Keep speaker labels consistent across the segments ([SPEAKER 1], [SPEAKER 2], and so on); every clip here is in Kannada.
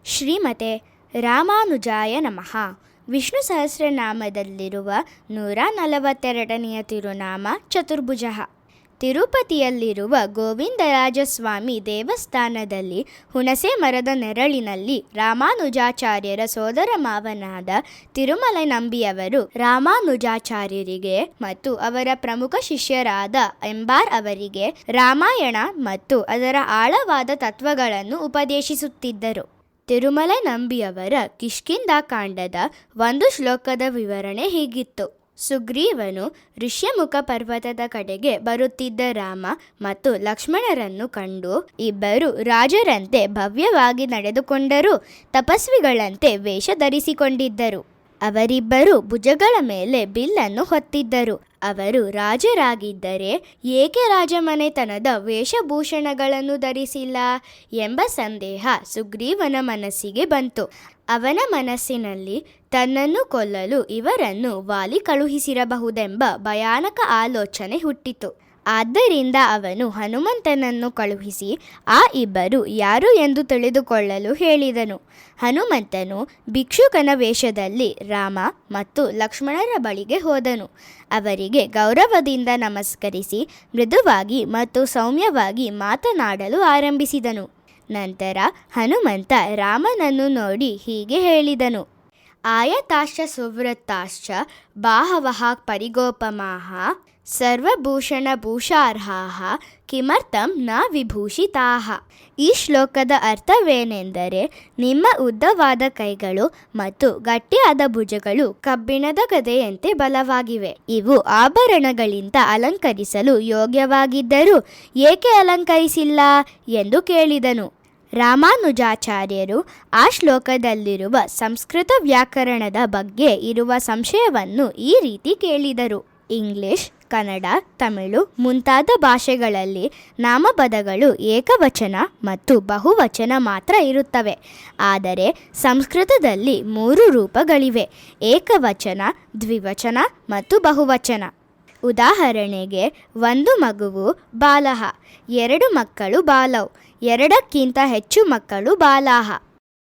[SPEAKER 1] ಶ್ರೀಮತೆ ರಾಮಾನುಜಾಯ ನಮಃ. ವಿಷ್ಣು ಸಹಸ್ರನಾಮದಲ್ಲಿರುವ 142ನೆಯ ತಿರುನಾಮ ಚತುರ್ಭುಜ. ತಿರುಪತಿಯಲ್ಲಿರುವ ಗೋವಿಂದರಾಜಸ್ವಾಮಿ ದೇವಸ್ಥಾನದಲ್ಲಿ ಹುಣಸೆ ಮರದ ನೆರಳಿನಲ್ಲಿ ರಾಮಾನುಜಾಚಾರ್ಯರ ಸೋದರ ಮಾವನಾದ ತಿರುಮಲೈ ನಂಬಿಯವರು ರಾಮಾನುಜಾಚಾರ್ಯರಿಗೆ ಮತ್ತು ಅವರ ಪ್ರಮುಖ ಶಿಷ್ಯರಾದ ಎಂಬಾರ್ ಅವರಿಗೆ ರಾಮಾಯಣ ಮತ್ತು ಅದರ ಆಳವಾದ ತತ್ವಗಳನ್ನು ಉಪದೇಶಿಸುತ್ತಿದ್ದರು. ತಿರುಮಲೈ ನಂಬಿಯವರ ಕಿಷ್ಕಿಂಧಾಕಾಂಡದ ಒಂದು ಶ್ಲೋಕದ ವಿವರಣೆ ಹೀಗಿತ್ತು. ಸುಗ್ರೀವನು ಋಷ್ಯಮುಖ ಪರ್ವತದ ಕಡೆಗೆ ಬರುತ್ತಿದ್ದ ರಾಮ ಮತ್ತು ಲಕ್ಷ್ಮಣರನ್ನು ಕಂಡು ಇಬ್ಬರು ರಾಜರಂತೆ ಭವ್ಯವಾಗಿ ನಡೆದುಕೊಂಡರು, ತಪಸ್ವಿಗಳಂತೆ ವೇಷ ಧರಿಸಿಕೊಂಡಿದ್ದರು. ಅವರಿಬ್ಬರು ಭುಜಗಳ ಮೇಲೆ ಬಿಲ್ಲನ್ನು ಹೊತ್ತಿದ್ದರು. ಅವರು ರಾಜರಾಗಿದ್ದರೆ ಏಕೆ ರಾಜಮನೆತನದ ವೇಷಭೂಷಣಗಳನ್ನು ಧರಿಸಿಲ್ಲ ಎಂಬ ಸಂದೇಹ ಸುಗ್ರೀವನ ಮನಸ್ಸಿಗೆ ಬಂತು. ಅವನ ಮನಸ್ಸಿನಲ್ಲಿ ತನ್ನನ್ನು ಕೊಲ್ಲಲು ಇವರನ್ನು ವಾಲಿ ಕಳುಹಿಸಿರಬಹುದೆಂಬ ಭಯಾನಕ ಆಲೋಚನೆ ಹುಟ್ಟಿತು. ಆದ್ದರಿಂದ ಅವನು ಹನುಮಂತನನ್ನು ಕಳುಹಿಸಿ ಆ ಇಬ್ಬರು ಯಾರು ಎಂದು ತಿಳಿದುಕೊಳ್ಳಲು ಹೇಳಿದನು. ಹನುಮಂತನು ಭಿಕ್ಷುಕನ ವೇಷದಲ್ಲಿ ರಾಮ ಮತ್ತು ಲಕ್ಷ್ಮಣರ ಬಳಿಗೆ ಹೋದನು. ಅವರಿಗೆ ಗೌರವದಿಂದ ನಮಸ್ಕರಿಸಿ ಮೃದುವಾಗಿ ಮತ್ತು ಸೌಮ್ಯವಾಗಿ ಮಾತನಾಡಲು ಆರಂಭಿಸಿದನು. ನಂತರ ಹನುಮಂತ ರಾಮನನ್ನು ನೋಡಿ ಹೀಗೆ ಹೇಳಿದನು: ಆಯತಾಶ್ಚ ಸುವೃತ್ತಾಶ್ಚ ಬಾಹವಃ ಪರಿಗೋಪಮಾಃ ಸರ್ವಭೂಷಣಭೂಷಾರ್ಹಾಃ ಕಿಮರ್ಥಂ ನ ವಿಭೂಷಿತಾಃ. ಈ ಶ್ಲೋಕದ ಅರ್ಥವೇನೆಂದರೆ, ನಿಮ್ಮ ಉದ್ದವಾದ ಕೈಗಳು ಮತ್ತು ಗಟ್ಟಿಯಾದ ಭುಜಗಳು ಕಬ್ಬಿಣದ ಗದೆಯಂತೆ ಬಲವಾಗಿವೆ. ಇವು ಆಭರಣಗಳಿಂದ ಅಲಂಕರಿಸಲು ಯೋಗ್ಯವಾಗಿದ್ದರೂ ಏಕೆ ಅಲಂಕರಿಸಿಲ್ಲ ಎಂದು ಕೇಳಿದನು. ರಾಮಾನುಜಾಚಾರ್ಯರು ಆ ಶ್ಲೋಕದಲ್ಲಿರುವ ಸಂಸ್ಕೃತ ವ್ಯಾಕರಣದ ಬಗ್ಗೆ ಇರುವ ಸಂಶಯವನ್ನು ಈ ರೀತಿ ಕೇಳಿದರು. ಇಂಗ್ಲಿಷ್, ಕನ್ನಡ, ತಮಿಳು ಮುಂತಾದ ಭಾಷೆಗಳಲ್ಲಿ ನಾಮಪದಗಳು ಏಕವಚನ ಮತ್ತು ಬಹುವಚನ ಮಾತ್ರ ಇರುತ್ತವೆ. ಆದರೆ ಸಂಸ್ಕೃತದಲ್ಲಿ 3 ರೂಪಗಳಿವೆ: ಏಕವಚನ, ದ್ವಿವಚನ ಮತ್ತು ಬಹುವಚನ. ಉದಾಹರಣೆಗೆ, ಒಂದು ಮಗುವು ಬಾಲಃ, 2 ಮಕ್ಕಳು ಬಾಲೌ, 2ಕ್ಕಿಂತ ಹೆಚ್ಚು ಮಕ್ಕಳು ಬಾಲಾಹ.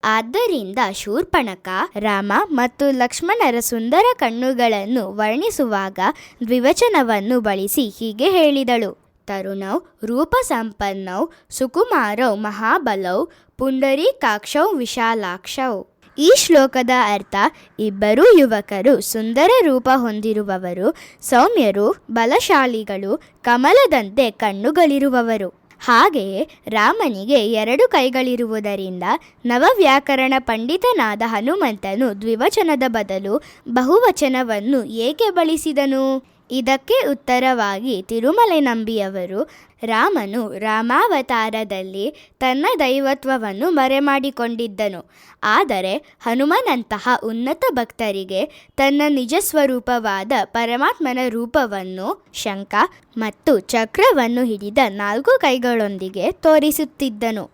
[SPEAKER 1] ಆದ್ದರಿಂದ ಶೂರ್ಪಣಖ ರಾಮ ಮತ್ತು ಲಕ್ಷ್ಮಣರ ಸುಂದರ ಕಣ್ಣುಗಳನ್ನು ವರ್ಣಿಸುವಾಗ ದ್ವಿವಚನವನ್ನು ಬಳಸಿ ಹೀಗೆ ಹೇಳಿದಳು: ತರುಣೌ ರೂಪಸಂಪನ್ನೌ ಸುಕುಮಾರೌ ಮಹಾಬಲೌ ಪುಂಡರೀಕಾಕ್ಷೌ ವಿಶಾಲಾಕ್ಷೌ. ಈ ಶ್ಲೋಕದ ಅರ್ಥ, ಇಬ್ಬರೂ ಯುವಕರು ಸುಂದರ ರೂಪ ಹೊಂದಿರುವವರು, ಸೌಮ್ಯರು, ಬಲಶಾಲಿಗಳು, ಕಮಲದಂತೆ ಕಣ್ಣುಗಳಿರುವವರು. ಹಾಗೆಯೇ ರಾಮನಿಗೆ 2 ಕೈಗಳಿರುವುದರಿಂದ ನವವ್ಯಾಕರಣ ಪಂಡಿತನಾದ ಹನುಮಂತನು ದ್ವಿವಚನದ ಬದಲು ಬಹುವಚನವನ್ನು ಏಕೆ ಬಳಸಿದನು? ಇದಕ್ಕೆ ಉತ್ತರವಾಗಿ ತಿರುಮಲೈ ನಂಬಿಯವರು, ರಾಮನು ರಾಮಾವತಾರದಲ್ಲಿ ತನ್ನ ದೈವತ್ವವನ್ನು ಮರೆಮಾಡಿಕೊಂಡಿದ್ದನು. ಆದರೆ ಹನುಮನಂತಹ ಉನ್ನತ ಭಕ್ತರಿಗೆ ತನ್ನ ನಿಜ ಸ್ವರೂಪವಾದ ಪರಮಾತ್ಮನ ರೂಪವನ್ನು ಶಂಖ ಮತ್ತು ಚಕ್ರವನ್ನು ಹಿಡಿದ 4 ಕೈಗಳೊಂದಿಗೆ ತೋರಿಸುತ್ತಿದ್ದನು.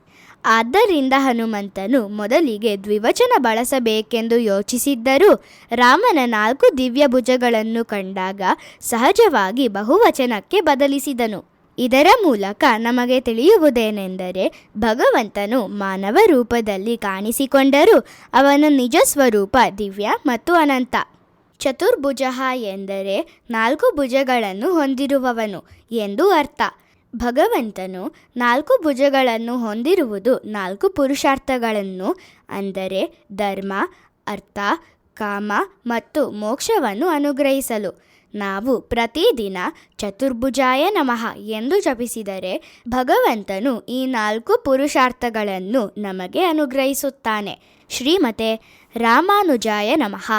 [SPEAKER 1] ಆದ್ದರಿಂದ ಹನುಮಂತನು ಮೊದಲಿಗೆ ದ್ವಿವಚನ ಬಳಸಬೇಕೆಂದು ಯೋಚಿಸಿದ್ದರೂ ರಾಮನ 4 ದಿವ್ಯ ಭುಜಗಳನ್ನು ಕಂಡಾಗ ಸಹಜವಾಗಿ ಬಹುವಚನಕ್ಕೆ ಬದಲಿಸಿದನು. ಇದರ ಮೂಲಕ ನಮಗೆ ತಿಳಿಯುವುದೇನೆಂದರೆ, ಭಗವಂತನು ಮಾನವ ರೂಪದಲ್ಲಿ ಕಾಣಿಸಿಕೊಂಡರೂ ಅವನ ನಿಜ ಸ್ವರೂಪ ದಿವ್ಯ ಮತ್ತು ಅನಂತ. ಚತುರ್ಭುಜ ಎಂದರೆ 4 ಭುಜಗಳನ್ನು ಹೊಂದಿರುವವನು ಎಂದು ಅರ್ಥ. ಭಗವಂತನು 4 ಭುಜಗಳನ್ನು ಹೊಂದಿರುವುದು 4 ಪುರುಷಾರ್ಥಗಳನ್ನು, ಅಂದರೆ ಧರ್ಮ, ಅರ್ಥ, ಕಾಮ ಮತ್ತು ಮೋಕ್ಷವನ್ನು ಅನುಗ್ರಹಿಸಲು. ನಾವು ಪ್ರತಿದಿನ ಚತುರ್ಭುಜಾಯ ನಮಃ ಎಂದು ಜಪಿಸಿದರೆ ಭಗವಂತನು ಈ 4 ಪುರುಷಾರ್ಥಗಳನ್ನು ನಮಗೆ ಅನುಗ್ರಹಿಸುತ್ತಾನೆ. ಶ್ರೀಮತೆ ರಾಮಾನುಜಾಯ ನಮಃ.